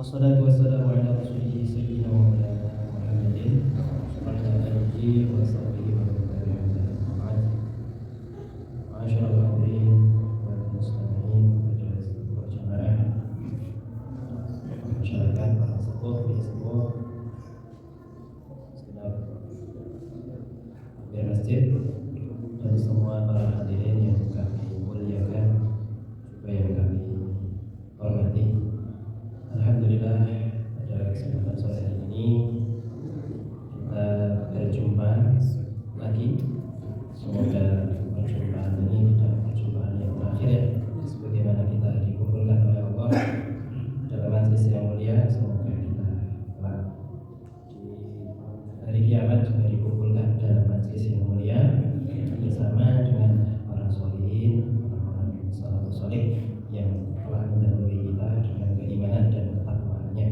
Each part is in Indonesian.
Wassalatu wassalamu ala rasulih sayyidina wa maulana Muhammadin wa ala alihi wa sahbihi wa man tabi'ahum bi ihsan ila yaumil din. Ma'asyiral hadirin wal mustami'in wa jamaah masyarakat para sepuh segenap hampir masjid dan semua para hadirin yang kami muliakan juga yang kami hormati. Alhamdulillah pada kesempatan sore hari ini kita berjumpa lagi. Semoga perjumpaan ini adalah perjumpaan yang terakhir ya, sebagaimana kita dikumpulkan oleh Allah dalam majelis yang mulia. Semoga kita kelak di hari kiamat juga dikumpulkan dalam majelis yang mulia bersama dengan para sholihin, orang-orang salafus sholih yang telah mendahului kita dengan keimanan dan ketakwaannya.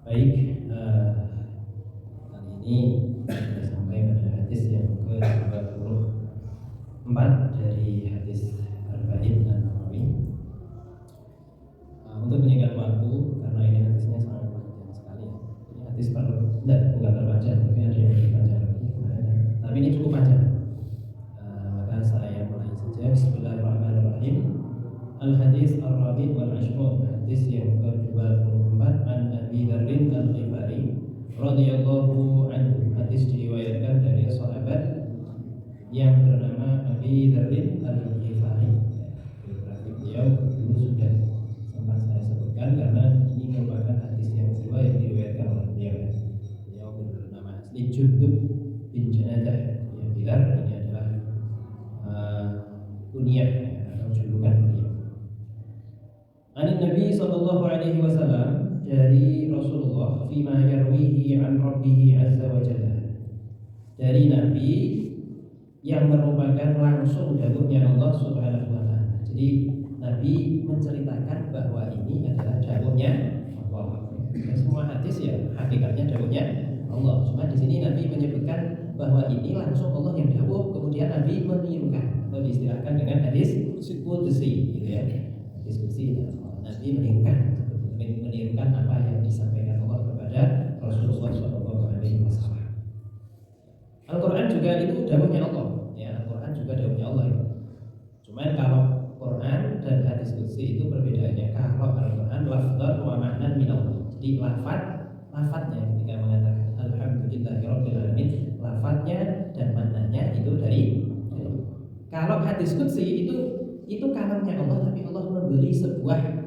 Baik, kali ini kita sampai pada hadis yang ke-24 dari hadis Arba'in An-Nawawi. Untuk menyingkat waktu, karena ini hadisnya sangat panjang sekali ya. Ini hadis bukan terpanjang, tapi ada yang lebih panjang lagi. Tapi ini cukup panjang. Maka saya mulai saja. Bismillahirrahmanirrahim. Al-hadis ar-rabi' wal ashrun, hadis yang ke-24 an Abi Dzarrin Al-Ghifari radhiyallahu anhu. Hadis diriwayatkan dari sahabat yang bernama Abi Dzarrin Al-Ghifari. Biografi beliau dulu sudah sempat saya sebutkan karena ini merupakan hadis yang kedua yang diriwayatkan oleh beliau. Beliau bernama asli Jundub bin Janadah. Yang bilang ini adalah kunyah atau julukan beliau. An Nabi sallallahu alaihi wasallam, dari Rasulullah, fima yarwihi an Rabbih azza wa jalla, dari Nabi yang merupakan langsung dawuhnya Allah subhanahu wa ta'ala. Jadi Nabi menceritakan bahwa ini adalah dawuhnya Allah. Semua hadis ya hakikatnya dawuhnya Allah. Cuma di sini Nabi menyebutkan bahwa ini langsung Allah yang dawuh, kemudian Nabi menirukan atau diistilahkan dengan hadis qudsi gitu ya. Hadis qudsi, Nabi menirukan apa yang disampaikan Allah kepada Rasulullah SAW. Al-Quran juga itu dawuhnya Allah ya, Al-Quran juga dawuhnya Allah ya. Cuman kalau Quran dan hadis qudsi itu perbedaannya. Kalau Al-Quran lafdzan wa ma'nan min Allah. Jadi lafadznya ketika mengatakan alhamdulillahirabbil alamin, lafadznya dan maknanya itu dari. Kalau hadis qudsi itu kalamnya Allah, tapi Allah memberi sebuah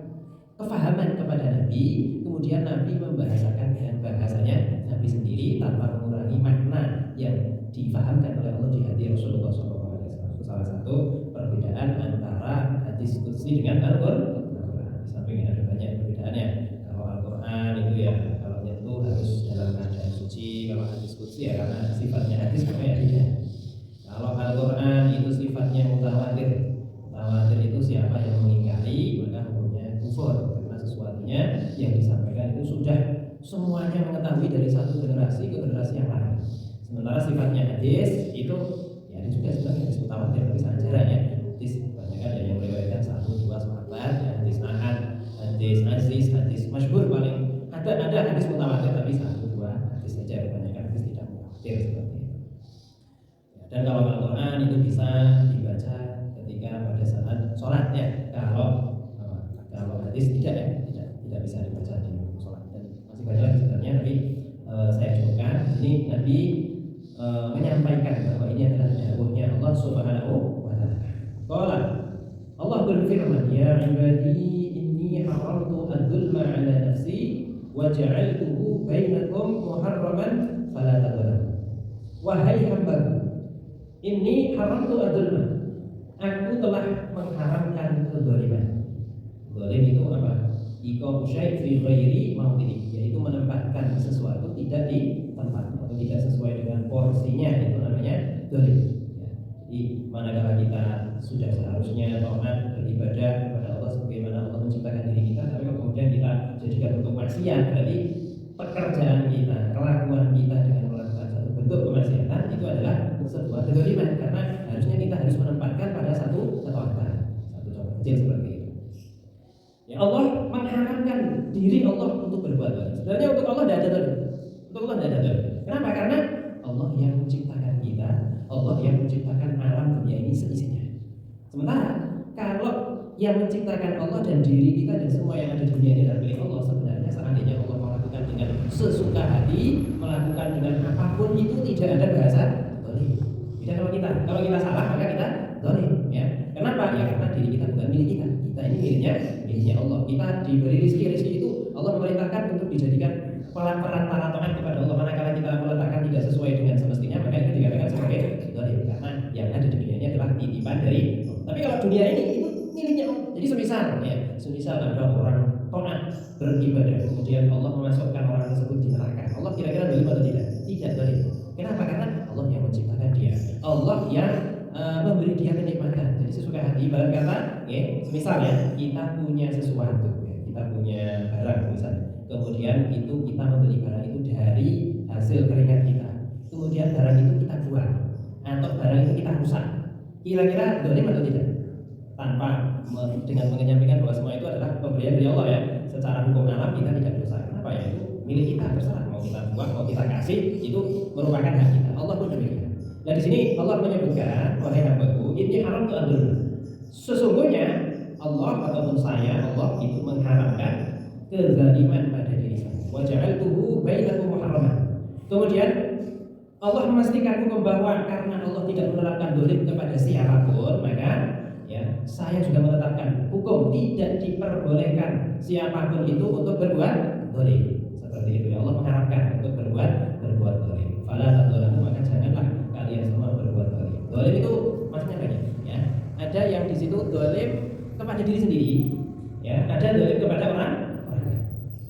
kefahaman kepada Nabi, kemudian Nabi membahasakan dengan bahasanya Nabi sendiri tanpa mengurangi makna yang difahamkan oleh Allah di hati Rasulullah SAW. Salah satu perbedaan antara hadis qudsi dengan Al-Quran. Di samping ada banyak perbedaannya. Kalau Al-Quran itu ya kalau nyentuh harus dalam keadaan suci. Kalau hadis qudsi ya karena sifatnya hadis makanya beda. Kalau Al-Quran itu sifatnya mutawatir. Mutawatir itu siapa yang mengingkari maka hukumnya kufur, karena sesuatunya yang disampaikan itu sudah semuanya mengetahui dari satu generasi ke generasi yang lain. Sementara sifatnya hadis itu ya ini juga sebenarnya hadis mutawatir, tapi sangat jarang ya. Hadis banyak ada yang meriwayatkan 1, 2 sahabat, ya, hadis ahad, hadis aziz, hadis masyhur paling ada hadis mutawatir tapi 1, 2 hadis saja, kebanyakan hadis tidak mutawatir seperti itu. Ya, dan kalau Al-Quran itu bisa dibaca ketika pada saat sholat ya. Kalau hadis tidak bisa dibaca di sholat, dan masih banyak lagi sebenarnya, tapi saya cukupkan ini. Nabi menyampaikan bahwa ini adalah dawuhnya Allah subhanahu wa ta'ala. Qala, Allah berfirman, ya ibadi inni haramtu ad-dhulma ala nafsi wa ja'altuhu bainakum muharraman fala tadzalamu. Wahai hambaku, inni haramtu ad-dhulma, aku telah mengharamkan kezaliman. Zalim itu apa? Iqa'u syai' fi ghairi mawdi'i, yaitu menempatkan sesuatu tidak di tempat atau tidak sesuai dengan porsinya, itu namanya zalim. Ya. Jadi manakala kita sudah seharusnya taat beribadah kepada Allah sebagaimana Allah menciptakan diri kita, tapi kemudian kita jadikan bentuk maksiat, berarti pekerjaan kita, kelakuan kita dengan melakukan satu bentuk kemaksiatan itu adalah sebuah kezaliman, karena harusnya kita harus menempatkan pada satu ketaatan. Satu contoh kecil seperti itu. Ya Allah mengharamkan Untuk Allah tidak ada dolim. Kenapa? Karena Allah yang menciptakan kita, Allah yang menciptakan alam dunia ini seisinya. Sementara kalau yang menciptakan Allah dan diri kita dan semua yang ada di dunia ini adalah milik Allah, sebenarnya seandainya Allah melakukan dengan sesuka hati, melakukan dengan apapun itu tidak ada bahasa dolim. Tidak kalau kita salah maka kita dolim, ya. Kenapa? Ya karena diri kita bukan milik kita. Kita ini miliknya Allah. Kita diberi rezeki itu Allah memerintahkan untuk dijadikan perantara taat kepada Allah. Manakala kita meletakkan tidak sesuai dengan semestinya, maka itu dikatakan sebagai dolim. Karena yang ada di dunia ini adalah titipan dari Allah. Tapi kalau dunia ini itu miliknya Allah. Jadi semisal ada orang taat beribadah, kemudian Allah memasukkan orang tersebut di neraka. Allah kira-kira dolim atau tidak? Tidak dolim. Kenapa? Karena Allah yang menciptakan dia. Allah yang memberi dia kenikmatan. Jadi sesuka hati. Ibarat kata, semisal ya, kita punya sesuatu, ya, kita punya barang misalnya. Kemudian itu kita membeli barang itu dari hasil keringat kita. Kemudian barang itu kita buang atau barang itu kita rusak. Kira-kira dolim atau tidak? Tanpa dengan menyampaikan bahwa semua itu adalah pemberian dari Allah, ya. Secara hukum alam kita tidak dosa. Kenapa? Ya itu milik kita, terserah mau kita buang, mau kita kasih, itu merupakan hak kita. Allah pun demikian. Nah di sini Allah menyebutkan, wahai hambaku, ini haram tu'adul. Sesungguhnya Allah ataupun saya, Allah itu mengharamkan kezaliman pada diri saya. Wa ja'altuhu bainakum muharraman. Kemudian Allah memastikan hukum bahwa karena Allah tidak menerapkan dolim kepada siapapun, maka ya saya juga menetapkan hukum tidak diperbolehkan siapapun itu untuk berbuat dolim. Seperti itu ya, Allah mengharapkan untuk berbuat dolim. Fala tadzalamu, maka janganlah kalian semua berbuat dolim. Dolim itu maksudnya banyak, ya. Ada yang di situ dolim kepada diri sendiri, ya. Ada dolim kepada orang lain.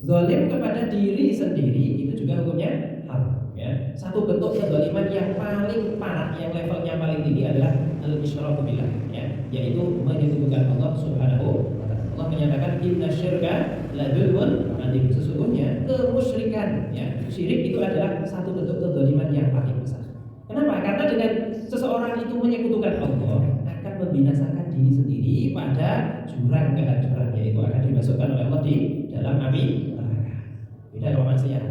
Dolim kepada diri sendiri itu juga hukumnya haram, ya. Satu bentuk kedoliman yang paling parah, yang levelnya paling tinggi adalah al-isyraku billah, ya, yaitu menyekutukan Allah Subhanahu wa ta'ala. Allah menyatakan innasyirka la dzulmun adzim. Sesungguhnya kemusyrikan, ya, syirik itu adalah satu bentuk kedoliman yang paling besar. Kenapa? Karena dengan seseorang itu menyekutukan Allah akan membinasakan diri sendiri pada jurang kehancuran, yaitu akan dimasukkan oleh Allah di dalam api neraka. Beda kalau maksiat,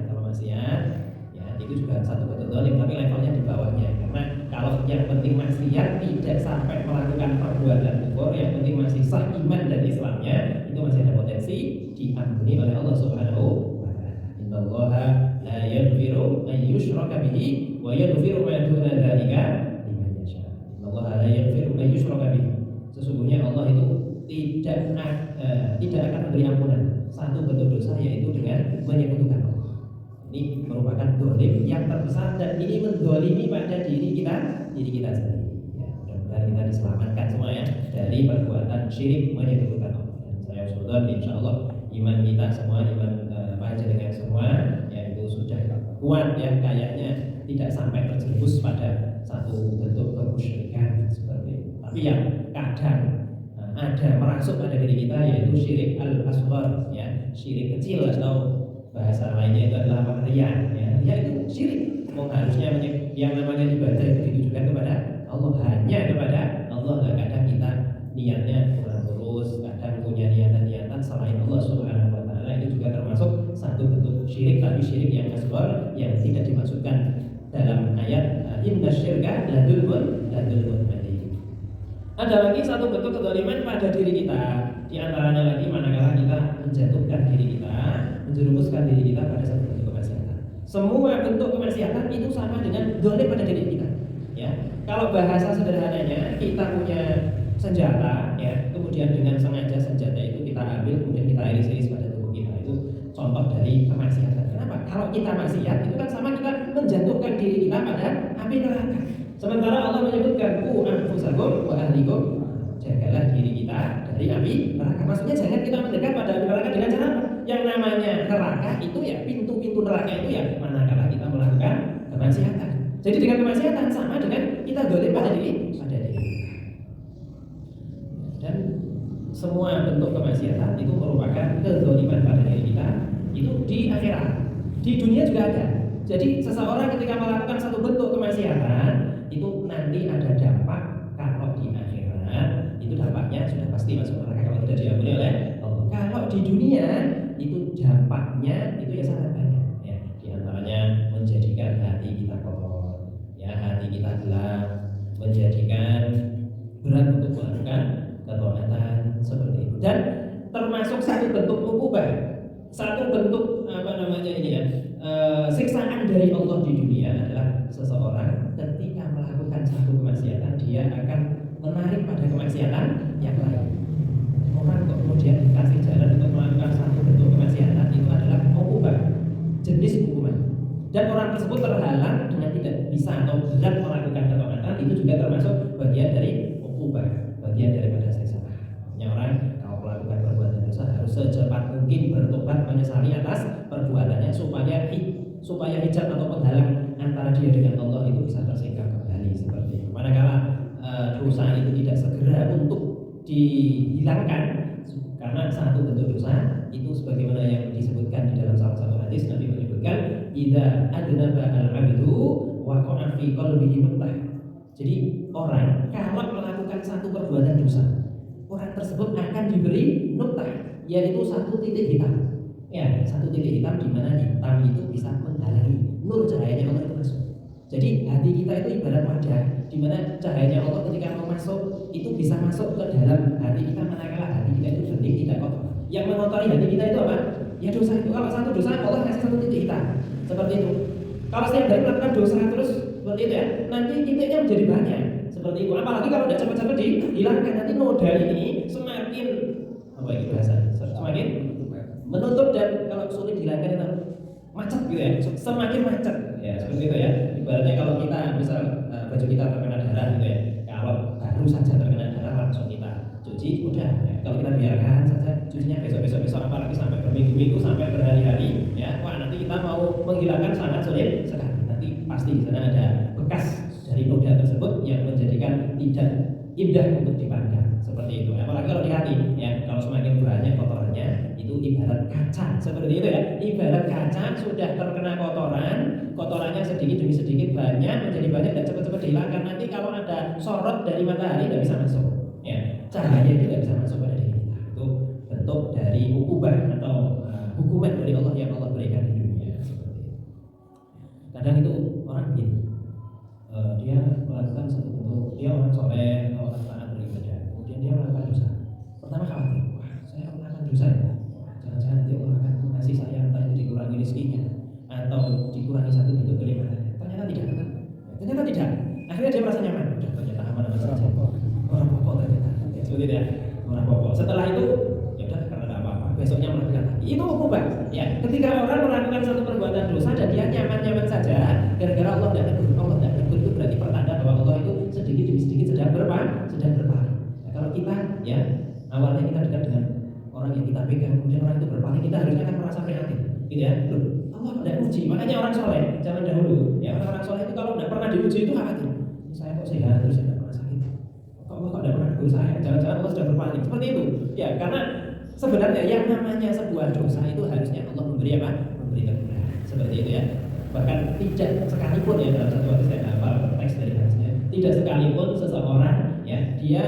ya itu juga satu bentuk dolim, tapi levelnya di bawahnya. Karena kalau yang penting maksiat tidak sampai melakukan perbuatan kufur, yang penting masih sah iman dan Islamnya, itu masih ada potensi diampuni oleh Allah Subhanahu wa ta'ala. Innallaha la yaghfiru an yushraka bihi wa yaghfiru ma duna dzalika liman yasha. Innallaha la yaghfiru an yushraka bihi. Sesungguhnya Allah itu tidak akan memberi ampunan satu bentuk dosa, yaitu dengan menyekutukan Allah. Ini merupakan dolim yang terbesar dan ini mendolimi pada diri kita sendiri. Ya, mudah-mudahan kita diselamatkan semua ya dari perbuatan syirik menyekutukan Allah. Dan saya usulkan insyaallah iman kita semua, iman panjenengan semua, ya itu sudah kuat ya, kayaknya tidak sampai terjerumus pada satu bentuk kemusyrikan seperti itu. Tapi yang kadang ada merasuk pada diri kita, yaitu syirik al-asghar, ya, syirik kecil atau bahasa lainnya itu adalah apa? Riya, ya. Riya itu syirik. Harusnya yang namanya ibadah itu ditujukan kepada Allah, hanya kepada Allah. Kadang kita niatnya kurang lurus, kadang punya niatan selain Allah Subhanahu wa ta'ala, itu juga termasuk satu bentuk syirik, tapi syirik yang asghar yang tidak dimasukkan dalam ayat innasyirka la dzulmun adzim. Ada lagi satu bentuk kezaliman pada diri kita. Di antaranya lagi manakala kita menjatuhkan diri kita, menjerumuskan diri kita pada satu bentuk kemaksiatan. Semua bentuk kemaksiatan itu sama dengan zalim pada diri kita. Ya, kalau bahasa sederhananya, kita punya senjata, ya, kemudian dengan sengaja senjata itu kita ambil, kemudian kita iris-iris pada tubuh kita. Itu contoh dari kemaksiatan. Kenapa? Kalau kita maksiat itu kan sama kita menjatuhkan diri kita pada api neraka. Sementara Allah menyebutkan anfusakum wa ahlikum, jagalah diri kita dari api neraka. Maksudnya jangan kita mendekat pada api neraka dengan cara apa? Yang namanya neraka itu ya, pintu-pintu neraka itu ya manakala kita melakukan kemaksiatan. Jadi dengan kemaksiatan sama dengan kita zalim pada diri. Dan semua bentuk kemaksiatan itu merupakan kezaliman pada diri kita, itu di akhirat. Di dunia juga ada. Jadi seseorang ketika melakukan satu bentuk kemaksiatan itu nanti ada dampak. Kalau di akhirat itu dampaknya sudah pasti masuk neraka kalau tidak diampuni oleh Allah. Kalau di dunia itu dampaknya itu ya sangat banyak, ya. Di antaranya kita gelap, menjadikan berat untuk melakukan ketaatan seperti itu. Dan termasuk satu bentuk ukubah, satu bentuk siksaan dari Allah di dunia adalah seseorang ketika melakukan satu kemaksiatan dia akan menarik pada kemaksiatan yang lain. Orang kok kemudian dikasih jalan untuk melakukan satu bentuk kemaksiatan itu adalah ukubah, jenis hukuman. Dan orang tersebut terhalang dengan tidak bisa atau berat melakukan ketaatan, itu juga termasuk bagian dari ukubah, bagian daripada siksaan. Orang kalau melakukan perbuatan dosa harus secepat mungkin bertobat menyesali atas perbuatannya supaya hijab atau penghalang antara dia dengan Allah itu bisa tersingkap kembali seperti itu. Manakala dosa itu tidak segera untuk dihilangkan, karena satu bentuk dosa itu sebagaimana yang disebutkan di dalam salah satu hadis, Nabi menyebutkan idza adnaba al-'abdu waqa'a fi qalbihi nuqtah. Jadi orang kalau melakukan satu perbuatan dosa, orang tersebut akan diberi nuqtah, yaitu satu titik hitam. Ya, satu titik hitam di mana hitam itu bisa menghalangi nur cahayanya Allah itu masuk. Jadi hati kita itu ibarat wadah di mana cahayanya Allah ketika mau masuk itu bisa masuk ke dalam hati kita, manakala hati kita itu bening tidak kotor. Yang mengotori hati kita itu apa? Ya dosa itu. Kalau satu dosa Allah kasih satu titik hitam seperti itu. Kalau setiap hari melakukan dosa terus seperti itu ya, nanti titiknya menjadi banyak seperti itu. Apalagi kalau tidak cepat-cepat dihilangkan, nanti noda ini semakin apa itu bahasa? Semakin menutup, dan kalau sulit dihilangkan itu macet gitu ya, semakin macet ya seperti itu ya. Ibaratnya kalau kita misal baju kita terkena darah gitu ya, kalau baru saja terkena darah langsung kita cuci udah ya. Kalau kita biarkan saja cucinya besok apalagi sampai berminggu-minggu sampai berhari-hari ya, wah nanti kita mau menghilangkan sangat sulit sekali. Nanti pasti di sana ada bekas dari noda tersebut yang menjadikan tidak indah untuk dipandang seperti itu. Apalagi kalau di hati ya, kalau semakin banyak kotorannya itu ibarat kaca seperti itu ya. Ibarat kaca sudah terkena kotorannya sedikit demi sedikit banyak menjadi banyak dan cepat-cepat dihilangkan. Nanti kalau ada sorot dari matahari tidak bisa masuk ya, cahaya tidak bisa masuk pada diri kita. Itu bentuk dari ukubah atau hukuman dari Allah yang Allah berikan di dunia seperti itu. Kadang itu orang begini, dia melakukan satu bentuk, dia orang soleh atau orang taat beribadah, kemudian dia melakukan dosa. Pertama khawatir, wah saya melakukan dosa ya, jangan-jangan nanti Allah akan mengasih saya, entah itu dikurangi rezekinya atau dikurangi satu bentuk kenikmatannya. Ternyata tidak. Akhirnya dia merasa nyaman, udah ternyata aman-aman saja. Orang pokok ternyata, ya, seperti itu ya, orang pokok. Setelah itu ya udah karena tidak apa-apa, besoknya melakukan lagi. Itu ukubah ya. Ketika orang melakukan satu perbuatan dosa dan dia nyaman-nyaman saja, gara-gara Allah tidak tegur, itu berarti pertanda bahwa Allah itu sedikit demi sedikit sedang berpaling. Nah, kalau kita ya awalnya kita dekat dengan orang yang kita pegang, kemudian orang itu berpaling, kita harusnya kan merasa prihatin, gitu ya. Loh, Allah tidak uji. Makanya orang soleh zaman dahulu ya, orang soleh itu kalau tidak pernah diuji itu khawatir, saya kok sehat terus saya tidak pernah sakit, kok Allah tidak pernah negur saya, jangan-jangan Allah sudah berpaling. Seperti itu ya, karena sebenarnya yang namanya sebuah dosa itu harusnya Allah memberi apa? Memberi kemudahan seperti itu ya. Bahkan tidak sekalipun ya, dalam satu hadis saya hafal teks dari hadisnya, tidak sekalipun seseorang ya dia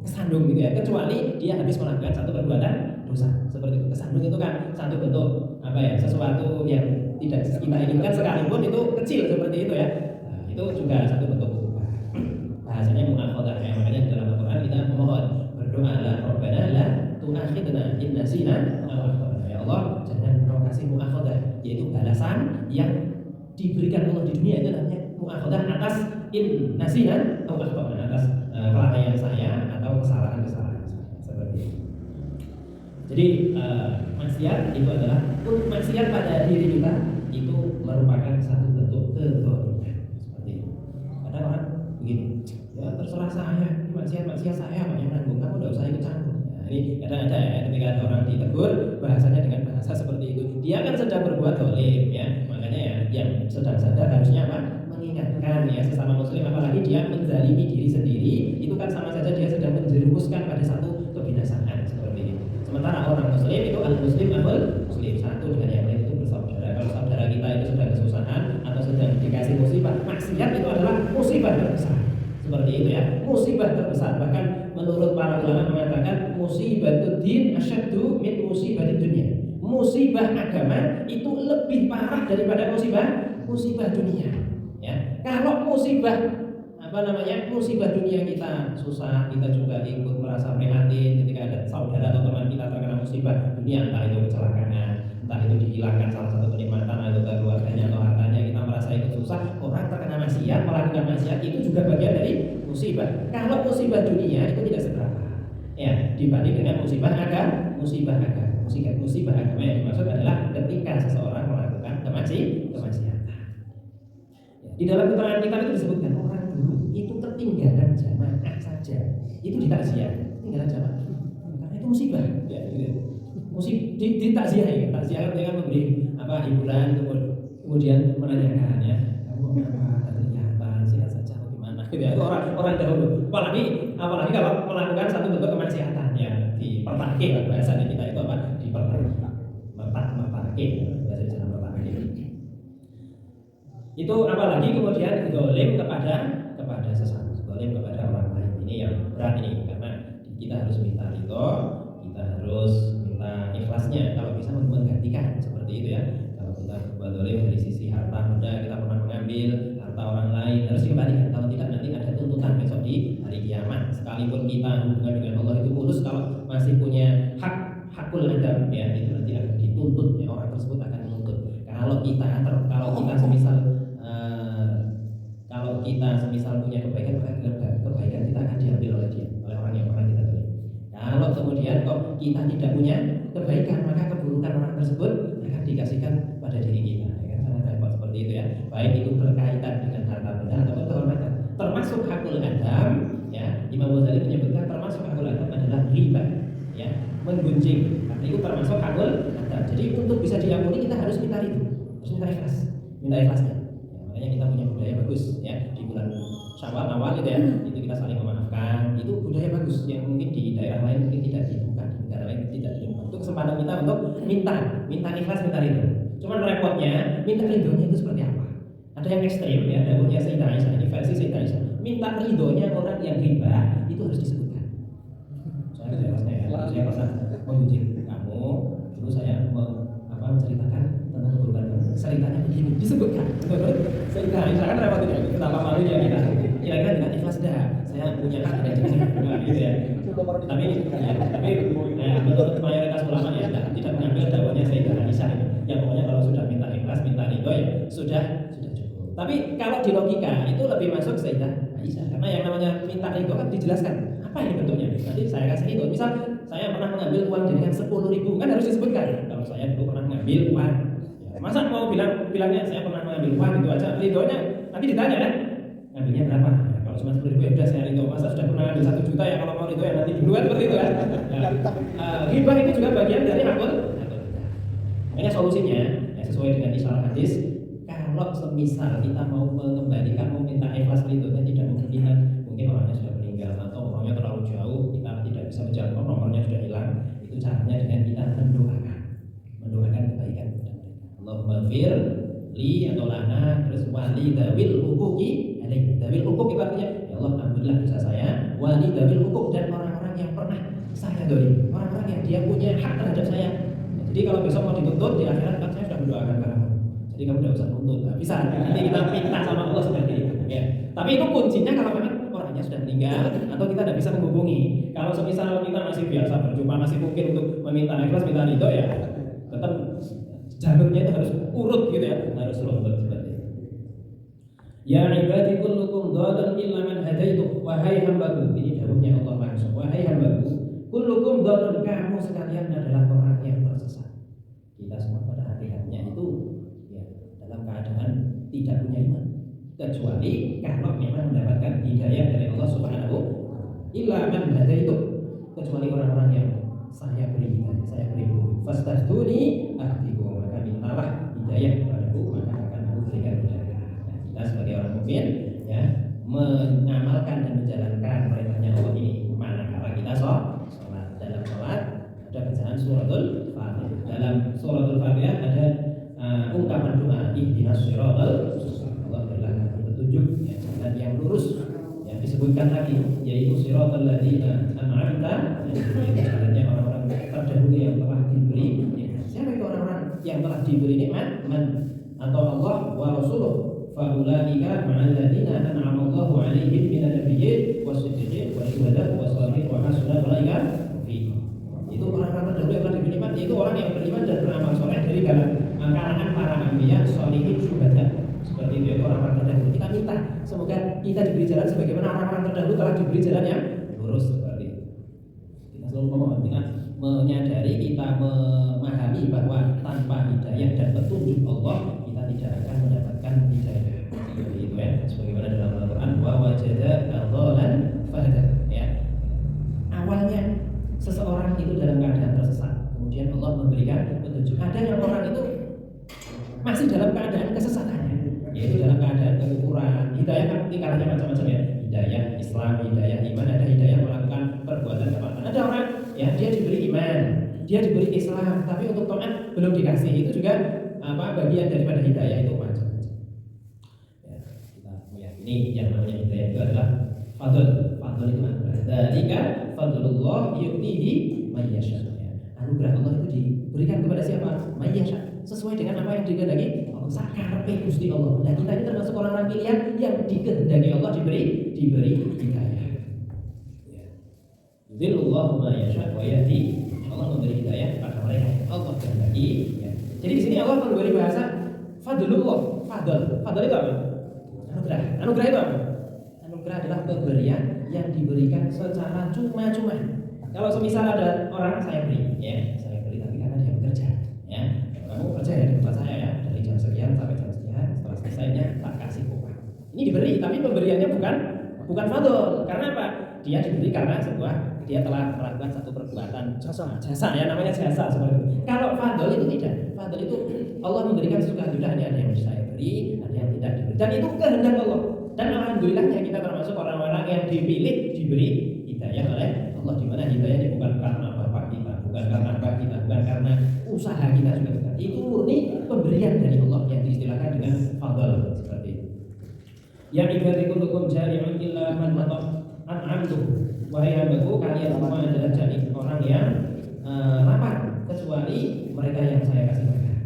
kesandung gitu ya, kecuali dia habis melakukan satu perbuatan dosa seperti itu. Kesandung itu kan satu bentuk apa ya, sesuatu yang tidak kita inginkan sekalipun itu kecil seperti itu ya. Nah, itu juga satu bentuk ukubah. Bahasanya mu'akhadah ya, makanya di dalam Al-Qur'an kita memohon berdoa la rabbana la tu'akhidna in nasina aw akhtana. Ya Allah, jangan Engkau kasih mu'akhadah, yaitu balasan yang diberikan Allah di dunia itu namanya mu'akhadah atas in nasina aw akhtana, atas kelalaian saya atau kesalahan-kesalahan saya seperti itu. Jadi maksiat itu adalah maksiat pada diri kita itu merupakan satu bentuk kezaliman seperti itu. Kadang orang begini, ya terserah saya, maksiat saya yang nanggung, kamu tidak usah ikut campur. Nah, ini kadang ada ya, ketika ada orang ditegur bahasanya dengan bahasa seperti itu, dia kan sedang berbuat zalim ya, makanya ya yang sedang sadar harusnya apa? Mengingatkan ya sesama muslim, apalagi dia menzalimi diri sendiri, itu kan sama saja dia sedang menjerumuskan pada satu kebinasaan seperti itu. Sementara orang muslim itu al-muslim muslim, satu dengan yang lain itu bersaudara. Kalau saudara kita itu sedang kesusahan atau sedang dikasih musibah, maksiat itu adalah musibah terbesar seperti itu ya, musibah terbesar. Bahkan menurut para ulama mengatakan musibatud-din asyaddu min musibatid dunya. Musibah agama itu lebih parah daripada musibah musibah dunia. Ya, kalau musibah musibah dunia kita susah, kita juga ikut merasa prihatin ketika ada saudara atau teman kita terkena musibah dunia, entah itu kecelakaan, entah itu dihilangkan salah satu kenikmatan anggota keluarganya atau hartanya, kita merasa ikut susah. Orang terkena maksiat, melakukan maksiat itu juga bagian dari musibah. Kalau musibah dunia itu tidak seberapa, ya, dibanding dengan musibah agama. Musibah agama yang dimaksud adalah ketika seseorang melakukan kemaksiatan. Di dalam keterangan kitab itu disebutkan orang dulu itu ketinggalan jamaah saja, itu di takziah, ketinggalan jamaah karena itu musibah. Ya, gitu. Di takziah ya, takziah kan memberi hiburan, kemudian menanyakan ya, kamu apa, kelihatan sehat saja atau gimana? Gitu ya, itu orang dahulu. Apalagi kalau melakukan satu bentuk kemaksiatan ya, dipertake bahasa kita itu apa? Mertake bahasa di sana mertake. Itu apalagi kemudian dolim kepada sesama, dolim kepada orang lain. Ini yang berat ini, karena kita harus minta ridho, kita harus minta ikhlasnya. Kalau bisa menggantikan seperti itu ya. Kalau kita berbuat dolim dari sisi harta benda, kita pernah mengambil harta orang lain, harus dikembalikan. Kalau tidak nanti ada tuntutan besok di hari kiamat. Sekalipun kita hubungan dengan Allah itu mulus, kalau masih punya hakul adab ya, itu nanti akan dituntut ya, orang tersebut akan menuntut. Kalau kita semisal punya kebaikan, maka kebaikan kita akan diambil oleh dia, oleh orang yang pernah kita dolim. Kalau kemudian kok kita tidak punya kebaikan, maka keburukan orang tersebut akan dikasihkan pada diri kita. Ya, sangat repot seperti itu ya. Baik itu berkaitan dengan harta benda atau kehormatan. Termasuk hakul adab ya. Imam Ghazali menyebutkan termasuk hakul adab adalah riba ya, menggunjing. Karena itu termasuk hakul adab. Jadi untuk bisa diampuni kita harus minta itu, harus minta ikhlasnya. Makanya kita punya budaya bagus ya, di bulan Syawal awal itu ya, itu kita saling memaafkan, itu budaya bagus yang mungkin di daerah lain mungkin tidak ditemukan, di negara lain tidak ditemukan. Itu kesempatan kita untuk minta ikhlas, minta ridho. Cuman repotnya minta ridhonya itu seperti apa? Ada yang ekstrim ya, dawuhnya Sayyidah Aisyah, ini versi Sayyidah Aisyah. Minta ridhonya orang yang riba itu harus disebutkan. Soalnya saya pernah menguji kamu, dulu saya menceritakan tentang keburukan ceritanya begini, disebutkan. Sayyidah Aisyah kan repot ya, kenapa malunya kita? Kira-kira dengan ikhlas dah, saya punya hak dan gitu ya. Tapi menurut mayoritas ulama ya tidak mengambil dakwahnya Sayyidah Aisyah. Ya pokoknya kalau sudah minta ikhlas, minta ridho ya sudah cukup. Tapi kalau di logika itu lebih masuk Sayyidah Aisyah, karena yang namanya minta ridho kan dijelaskan apa ini bentuknya. Nanti saya kasih ridho. Misal saya pernah mengambil uang jenengan 10.000, kan harus disebutkan. Kalau saya dulu pernah mengambil uang. Masa mau bilangnya saya pernah mengambil uang itu aja, ridhonya nanti ditanya kan ngambilnya berapa ya, kalau cuma 10.000 ya udah saya ridho. Masa sudah pernah ambil 1 juta ya, kalau mau ridho ya nanti duluan, seperti itu kan. Hibah itu juga bagian dari hakul. Makanya solusinya ya, sesuai dengan isyarat hadis, kalau semisal kita mau mengembalikan, mau minta ikhlas ridhonya tidak memungkinkan, mungkin orangnya sudah meninggal atau orangnya terlalu jauh, kita tidak bisa menjangkau, nomornya sudah hilang, itu caranya dengan kita mendoakan kebaikan. Allahumma fir li atau lana, terus wali dawil hukuki alaih. Dawil hukuk itu artinya ya Allah ampunilah dosa saya, wali dawil hukuk, dan orang-orang yang pernah saya dolim, orang-orang yang dia punya hak terhadap saya. Jadi kalau besok mau dituntut di akhirat kan saya sudah mendoakan kamu, jadi kamu tidak usah nuntut. Nah, bisa nanti kita minta sama Allah seperti itu ya. Tapi itu kuncinya kalau memang orangnya sudah meninggal atau kita tidak bisa menghubungi. Kalau semisal kita masih biasa berjumpa, masih mungkin untuk meminta ikhlas, minta ridho ya, tetap jalurnya itu harus urut gitu ya, harus runtut seperti itu. Ya ibadi kullukum dhalun illa man hadaitu. Wahai hambaku, ini dawuhnya Allah langsung. Wahai hambaku, kullukum dhalun, kamu sekalian adalah orang yang tersesat. Kita semua pada hakikatnya itu ya dalam keadaan tidak punya iman, kecuali kalau memang mendapatkan hidayah dari Allah Subhanahu. Illa man hadaitu, kecuali orang-orang yang saya beri hidayah, saya beri itu. Fastahduni ahdikum, maka mintalah hidayah kepadaku, maka akan aku berikan hidayah. Nah, kita sebagai orang mukmin ya mengamalkan dan menjalankan perintahnya Allah ini. Manakala kita sholat, dalam sholat ada bacaan suratul Fatihah. Dalam suratul Fatihah ada ungkapan doa ihdinas siratal mustaqim. Allah berilah kami petunjuk ya, jalan yang lurus. Yang disebutkan lagi yaitu siratal ladzina an'amta, yaitu jalannya orang-orang terdahulu yang telah diberi nikmat. Siapa itu orang-orang yang telah diberi nikmat? Man atau Allah wa rasuluh faulaika ma'al ladzina an'ama Allahu 'alaihim minan nabiyyin wasiddiqin wasyuhada wassalihin wa hasuna ulaika rafiqa. Itu orang-orang terdahulu yang telah beriman, yaitu orang yang beriman dan beramal soleh dari kalangan para anbiya, sholihin, syuhada. Seperti itu ya orang-orang terdahulu. Kita minta semoga kita diberi jalan sebagaimana orang-orang terdahulu telah diberi jalan yang lurus seperti itu. Kita selalu ngomong, kita menyadari, kita memahami bahwa tanpa hidayah dan petunjuk Allah kita tidak akan mendapatkan hidayah. Seperti itu ya. Sebagaimana dalam Al-Quran, wa wajada adzalan fahada. Ya. Awalnya seseorang itu dalam keadaan tersesat, kemudian Allah memberikan petunjuk. Ada yang orang itu masih dalam keadaan kesesatannya, yaitu dalam keadaan kekufuran. Hidayah kan tingkatannya macam-macam ya. Hidayah Islam, hidayah iman, ada hidayah melakukan perbuatan ketaatan. Ada orang ya dia diberi iman, dia diberi Islam, tapi untuk taat belum dikasih. Itu juga bagian daripada hidayah itu macam-macam. Ya, kita meyakini yang namanya hidayah itu adalah fadl. Fadl itu anugerah. Dzalika fadlullah yu'tihi may yasha. Anugerah Allah itu diberikan kepada siapa? May yasha. Sesuai dengan apa yang dikehendaki Allah. Sakarepe Gusti Allah. Nah, kita ini termasuk orang-orang pilihan yang dikehendaki Allah diberi hidayah. Yudhillullahu ma yasha wa yahdi. Allah memberi hidayah kepada mereka yang Allah kehendaki. Ya. Jadi di sini Allah memberi bahasa fadlullah. Fadl itu apa? Anugerah. Anugerah itu apa? Anugerah adalah pemberian yang diberikan secara cuma-cuma. Kalau semisal ada orang saya beri, ya saya beri tapi karena dia bekerja, ya kamu kerja ya di tempat saya ya dari jam sekian sampai jam sekian, setelah selesainya tak kasih upah. Ini diberi, tapi pemberiannya bukan fadl. Karena apa? Dia diberi karena dia telah melakukan satu perbuatan jasa ya, namanya jasa seperti itu. Kalau fadl itu tidak. Fadl itu Allah memberikan sesuatu, ada yang saya beri, ada yang tidak diberi, dan itu kehendak Allah. Dan alhamdulillahnya kita termasuk orang-orang yang dipilih diberi hidayah oleh Allah, di mana hidayah ini bukan karena bapak kita, bukan karena abah kita, bukan karena usaha kita juga bukan. Itu murni pemberian dari Allah yang diistilahkan dengan fadl seperti itu. Ya ibadi kullukum jari'un illa man an'amtu. Wahai hambaku, kalian semua adalah jari, orang yang lapar kecuali mereka yang saya kasih makan.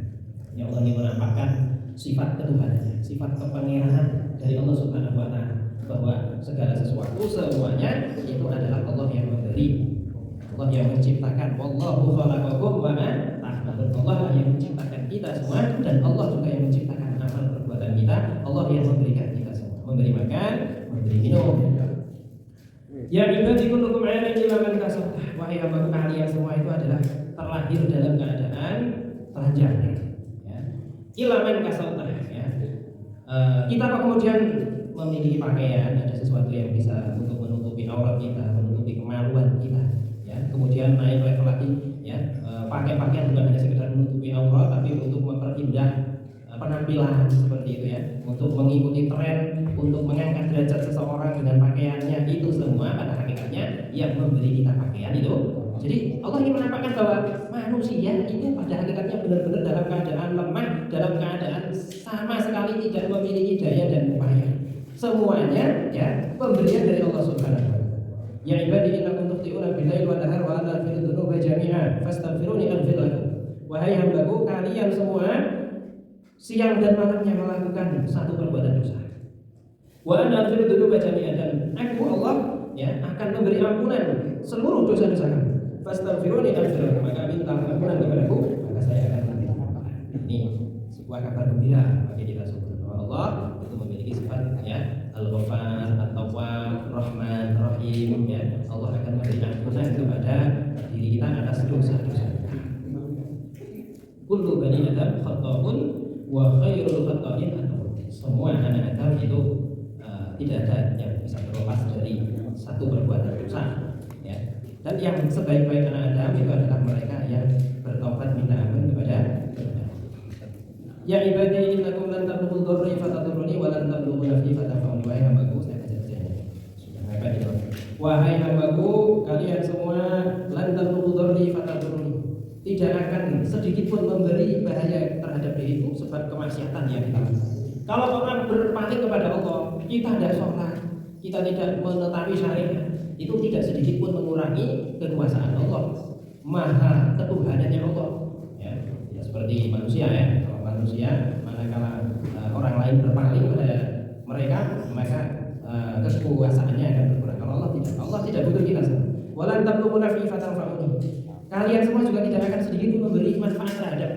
Ya Allah ingin menampakkan sifat ketuhanannya, sifat kepangeranan dari Allah Subhanahu wa taala, bahwa segala sesuatu semuanya itu adalah Allah yang memberi, Allah yang menciptakan. Wallahu khalaqakum wa ma ta'malun. Allah yang menciptakan kita semua, dan Allah juga yang menciptakan amal perbuatan kita. Allah yang memberikan kita semua, memberi makan, memberi minum. Ya ibadi kullukum 'alaihi illa man kasab. Wahai hamba kalian semua itu adalah terlahir dalam keadaan telanjang. Ya. Illa man kasab. Ya. Kita kok kemudian memiliki pakaian, ada sesuatu yang bisa untuk menutupi aurat kita, menutupi kemaluan kita, ya. Kemudian naik level lagi, ya, pakai pakaian bukan hanya sekedar menutupi aurat, tapi untuk memperindah penampilan seperti itu ya, untuk mengikuti tren, untuk mengangkat derajat seseorang dengan pakaiannya. Itu semua pada hakikatnya yang memberi kita pakaian itu. Jadi Allah ingin menampakkan bahwa manusia itu pada hakikatnya benar-benar dalam keadaan lemah, dalam keadaan sama sekali tidak memiliki daya dan upaya. Semuanya ya pemberian dari Allah Subhanahu wa taala. Ya ibadi innakum tukhti'una bil-laili wan nahari wa ana aghfiru dzunuba jami'an fastaghfiruni aghfir lakum. Wahai hambaku, kalian semua siang dan malamnya melakukan satu perbuatan dosa. Wa ana aghfiru dzunuba jami'an, dan aku Allah ya akan memberi ampunan seluruh dosa-dosa kamu. Fastaghfiruni aghfir lakum. Maka minta ampunan kepadaku, maka saya akan memberi ampunan. Ini sebuah kabar gembira bagi kita semua. Allah itu memiliki sifat ya Al-Ghaffar, At-Tawwab, Rahman, Rahim, ya. Allah akan memberi ampunan kepada diri kita atas dosa-dosa. Kullu bani Adam khata'un wa khairul khata'in at-tawwab. Semua anak Adam itu tidak ada yang bisa terlepas dari satu perbuatan dosa, ya. Dan yang sebaik-baik anak Adam itu adalah mereka yang bertaubat minta ampun kepada Ya ibadi innakum lan tablughul dharri fatadurruni wa lan tablughu naf'i fatafa'uni. Wahai hambaku, saya baca-bacanya sudah mepet itu. Wahai hambaku, kalian semua lan tablughul dharri fatadurruni, tidak akan sedikit pun memberi bahaya terhadap diriku sebab kemaksiatan yang kita lakukan. Kalau orang berpaling kepada Allah, kita tidak sholat, kita tidak menetapi syariat, itu tidak sedikit pun mengurangi kekuasaan Allah, maha ketuhanannya Allah. Ya, seperti manusia ya. Manusia mana manakala orang lain berpaling pada mereka, maka kekuasaannya akan berkurang. Kalau Allah tidak butuh kita semua. Walan tablughu naf'i fatanfa'uni. Kalian semua juga tidak akan sedikit pun memberi manfaat terhadap.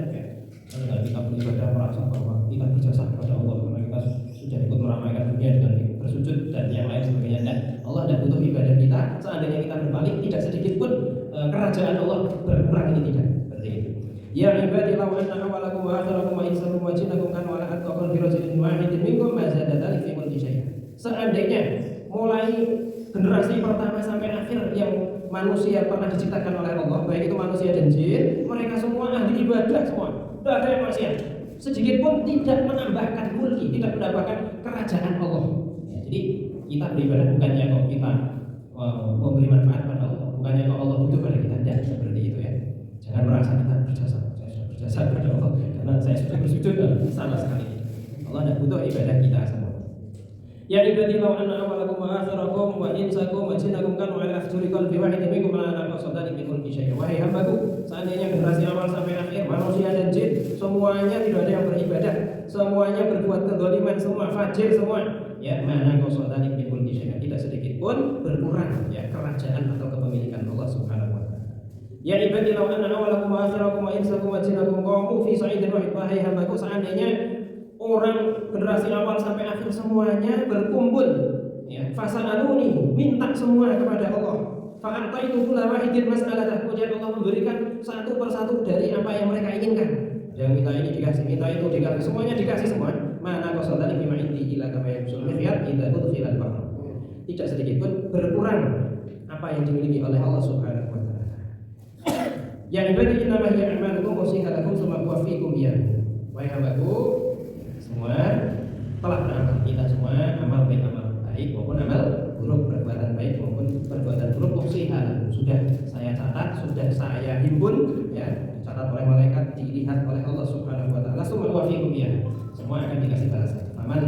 Kalau kita beribadah merasa bahwa kita berjasa kepada Allah, karena kita sudah ikut meramaikan dunia dengan bersujud dan yang lain sebagainya. Dan Allah tidak butuh ibadah kita. Seandainya kita berpaling, tidak sedikit pun kerajaan Allah berkurang, ini tidak. Seperti itu. Ya ibadi law anna awwalakum wa akhirakum wa insakum wa jinnakum kanu ala atqa qalbi rajulin wahidin minkum ma zada dzalik fi mulki syai'an. Seandainya mulai generasi pertama sampai akhir yang manusia pernah diciptakan oleh Allah, baik itu manusia dan jin, mereka semua ahli ibadah semua. Tidak ada yang maksiat. Sedikit pun tidak menambahkan mulki, tidak menambahkan kerajaan Allah. Ya, jadi kita beribadah bukannya kok kita memberi manfaat pada Allah, bukannya kok Allah butuh pada kita, tidak seperti itu ya. Jangan merasa kita berjasa, saya sudah berjasa pada Allah karena saya sudah bersujud, sama sekali. Allah tidak butuh ibadah kita semua. Ya ibadi law anna awwalakum wa akhirakum wa insakum wa jinnakum kanu ala afjuri qalbi wahidin minkum la naqasada min mulki syai'an. Wahai hambaku, seandainya generasi awal sampai akhir manusia dan jin semuanya tidak ada yang beribadah, semuanya berbuat kezaliman, semua fajir semua, ya mana qasada min mulki syai'an, tidak sedikit pun berkurang ya kerajaan atau kepemilikan Allah Subhanahu wa taala. Ya ibadi law anna awwalakum wa akhirakum wa insakum wa jinnakum qamu fi sa'idin wahid. Wahai hambaku, seandainya orang generasi awal sampai akhir semuanya berkumpul ya fasaluni, minta semua kepada Allah, fa'ataitu kulla wahidin mas'alatah, kemudian Allah memberikan satu persatu dari apa yang mereka inginkan. Yang minta ini dikasih, minta itu dikasih, semuanya dikasih semua. Mana qasadani bima indi ila kama yusul mihyat idza udkhilal bahr. Tidak sedikit pun berkurang apa yang dimiliki oleh Allah Subhanahu wa taala. Ya ibadi innama hiya a'malukum usiha lakum tsumma uwaffikum iyyaha. Wahai hambaku, semua telah beramal, kita semua amal baik maupun amal buruk, perbuatan baik maupun perbuatan buruk usiha sudah saya catat, sudah saya himpun ya, catat oleh malaikat, dilihat oleh Allah Subhanahu wa taala. Summa wafiqum ya, semua akan dikasih balasan. Faman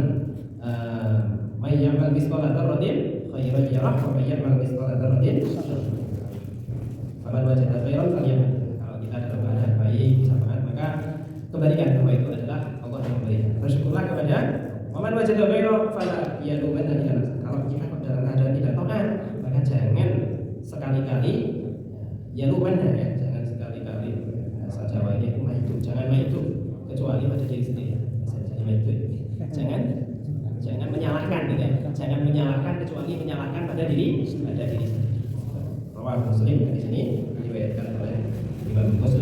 may ya'mal mithqala dzarratin khairan yarah wa may ya'mal mithqala dzarratin syarran. Faman wajada khairan falyamal. Kalau kita dalam keadaan baik, kesamaan, maka kembalikan bahwa itu adalah Allah yang memberikan. Bersyukurlah kepada waman wajada ghairan fala yalumanna ila nafsihi. Kalau kita dalam keadaan tidak taat, maka jangan sekali-kali yalumanna ya, jangan sekali-kali bahasa Jawanya itu maitu, jangan maitu kecuali pada diri sendiri. Bahasa maitu. Jangan menyalahkan gitu ya. Jangan menyalahkan kecuali menyalahkan pada diri sendiri. Rawah Muslim di sini diriwayatkan oleh Imam Muslim.